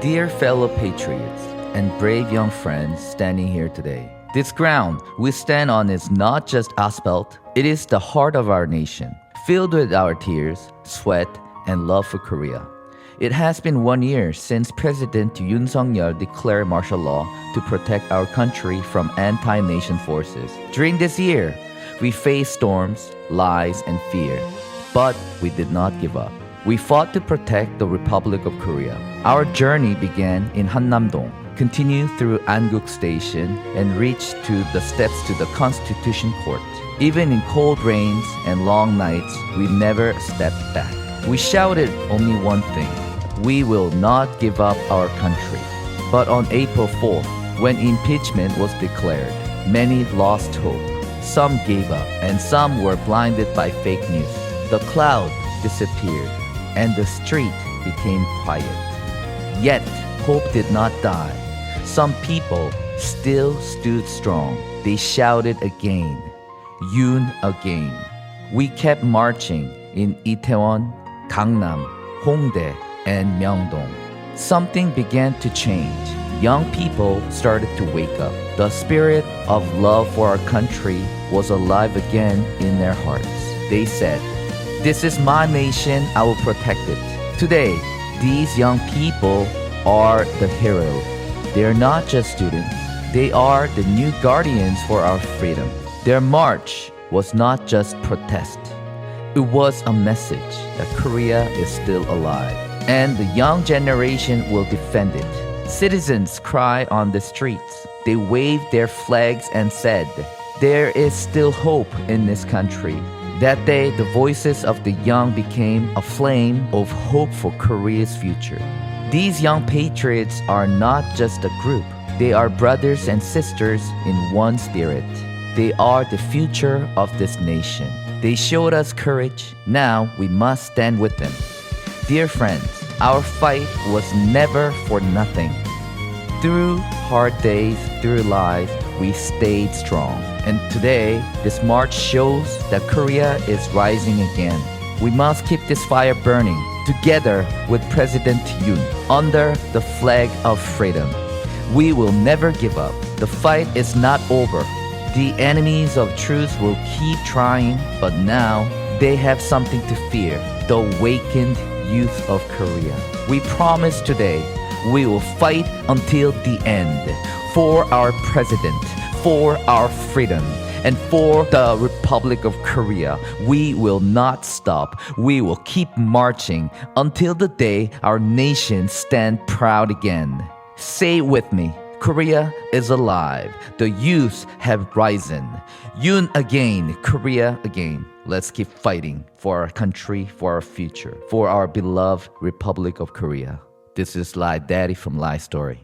Dear fellow Patriots and brave young friends standing here today, this ground we stand on is not just asphalt, it is the heart of our nation, filled with our tears, sweat, and love for Korea. It has been 1 year since President Yoon declared martial law to protect our country from anti-nation forces. During this year, we faced storms, lies, and fear, but we did not give up. We fought to protect the Republic of Korea. Our journey began in Hongdae, continued through Anguk Station, and reached to the steps to the Constitution Court. Even in cold rains and long nights, we never stepped back. We shouted only one thing: we will not give up our country. But on April 4th, when impeachment was declared, many lost hope. Some gave up, and some were blinded by fake news. The cloud disappeared, and the street became quiet. Yet, hope did not die. Some people still stood strong. They shouted again, Yoon again. We kept marching in Itaewon, Gangnam, Hongdae, and Myeongdong. Something began to change. Young people started to wake up. The spirit of love for our country was alive again in their hearts. They said, "This is my nation, I will protect it." Today, these young people are the heroes. They are not just students, they are the new guardians for our freedom. Their march was not just protest. It was a message that Korea is still alive, and the young generation will defend it. Citizens cry on the streets. They waved their flags and said, "There is still hope in this country." That day, the voices of the young became a flame of hope for Korea's future. These young patriots are not just a group. They are brothers and sisters in one spirit. They are the future of this nation. They showed us courage. Now we must stand with them. Dear friends, our fight was never for nothing. Through hard days, through life, we stayed strong. And today, this march shows that Korea is rising again. We must keep this fire burning, together with President Yoon, under the flag of freedom. We will never give up. The fight is not over. The enemies of truth will keep trying, but now they have something to fear: the awakened youth of Korea. We promise today we will fight until the end for our president, for our freedom, and for the Republic of Korea. We will not stop. We will keep marching until the day our nation stands proud again. Say it with me: Korea is alive. The youth have risen. Yoon again, Korea again. Let's keep fighting for our country, for our future, for our beloved Republic of Korea. This is Lai Daddy from Lai Story.